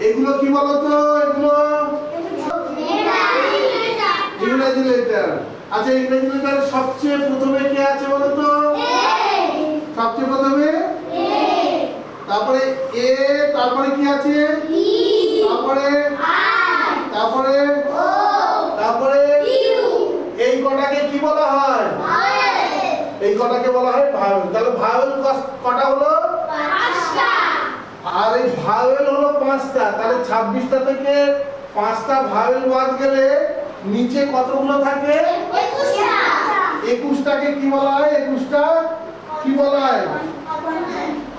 এগুলো কি বলতো? এগুলো ইংরেজি লেটার। আচ্ছা, ইংরেজি লেটার সবচেয়ে প্রথমে কে আছে বলতো? সবচেয়ে প্রথমে তারপরে এ, তারপরে কি আছে? তারপরে তারপরে তারপরে এই কটাকে কি বলা হয়? এই কটাকে বলা হয় ভাওয়েল। তাহলে ভাওয়েল কটা হলো? 5টা। আর এই ভাওয়েল হলো 5টা। তাহলে 26টা থেকে 5টা ভাওয়েল বাদ গেলে নিচে কতগুলো থাকে? 21টা। 21টাকে কি বলা হয়? 21টা কি বলা হয়?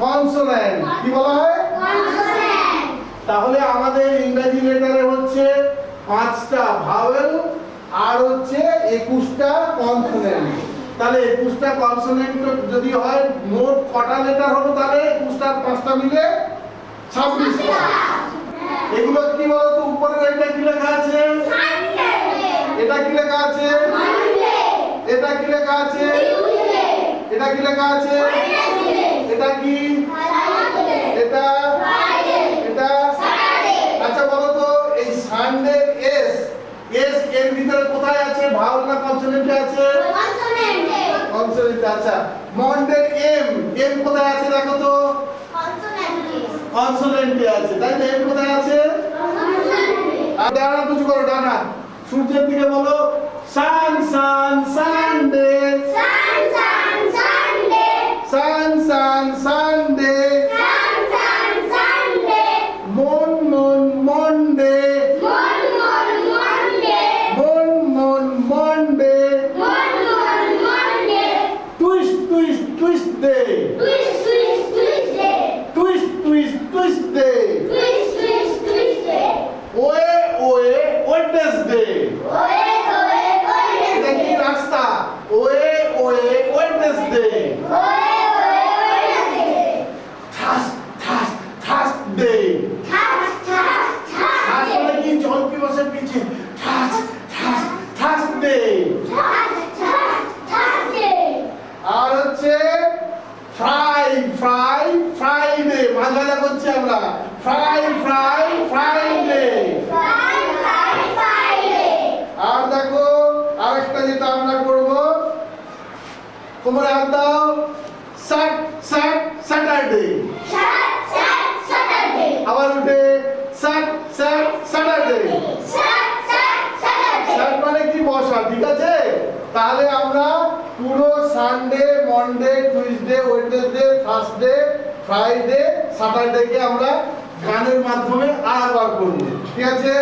কনসোনেন্ট। কি বলা হয়? কনসোনেন্ট। তাহলে আমাদের ইংরেজি লেটারে হচ্ছে 5টা ভাওয়েল আর হচ্ছে 21টা কনসোনেন্ট। তাহলে 21টা কনসোনেন্ট যদি হয়, মোট কটা লেটার হলো তাহলে? 21টা 5টা মিলে 26টা। এগুলো কি বলতো? উপরের এটা কি লেখা আছে? এটা কি লেখা আছে? এটা কি লেখা আছে? এটা কি লেখা আছে? এটা কি? এটা এটা আচ্ছা বলো তো, এই সানডে এস এস এর ভিতরে কোথায় আছে? ভাওয়েল না কনসোনেন্টে আছে? কনসোনেন্টে। আচ্ছা, মন্ডে এম এম কোথায় আছে দেখো তো? কনসোনেন্টে আছে, তাই না? এম কোথায় আছে? আর ডানা কিছু করো, ডানা সূর্যের দিকে বলো। সান সান সানডে, সান সান সানডে, সান সান সানডে, সান সান সানডে, মন মন মন্ডে, মন মন মন্ডে, মন মন মন্ডে, মন মন Monday, twist twist twist day, twist twist twist day, twist twist twist day, twist twist twist day, way way Wednesday, way way Wednesday. কি রাস্তা? Way way Wednesday, way way Wednesday. Thirst thirst thirst day, thirst thirst thirst day. কি জল পিপাসা পিছে? Thirst thirst thirst day, thirst thirst thirst day. আর হচ্ছে fry fry Friday. মাছ ভাজা করছি আমরা। Fry fry Friday, fry fry Friday. আর দেখো আরেকটা যেটা আমরা করব, কোমরে হাত দাও। স্যাট স্যাট স্যাটারডে, স্যাট স্যাট স্যাটারডে। আবার উঠে স্যাট স্যাট স্যাটারডে, স্যাট স্যাট স্যাটারডে। স্যাট মানে কি? বসা। ঠিক আছে? তাহলে আমরা পুরো Sunday, Monday, Tuesday, Wednesday, Thursday, Friday, Saturday কে আমরা গানের মাধ্যমে আরেকবার করব। ঠিক আছে?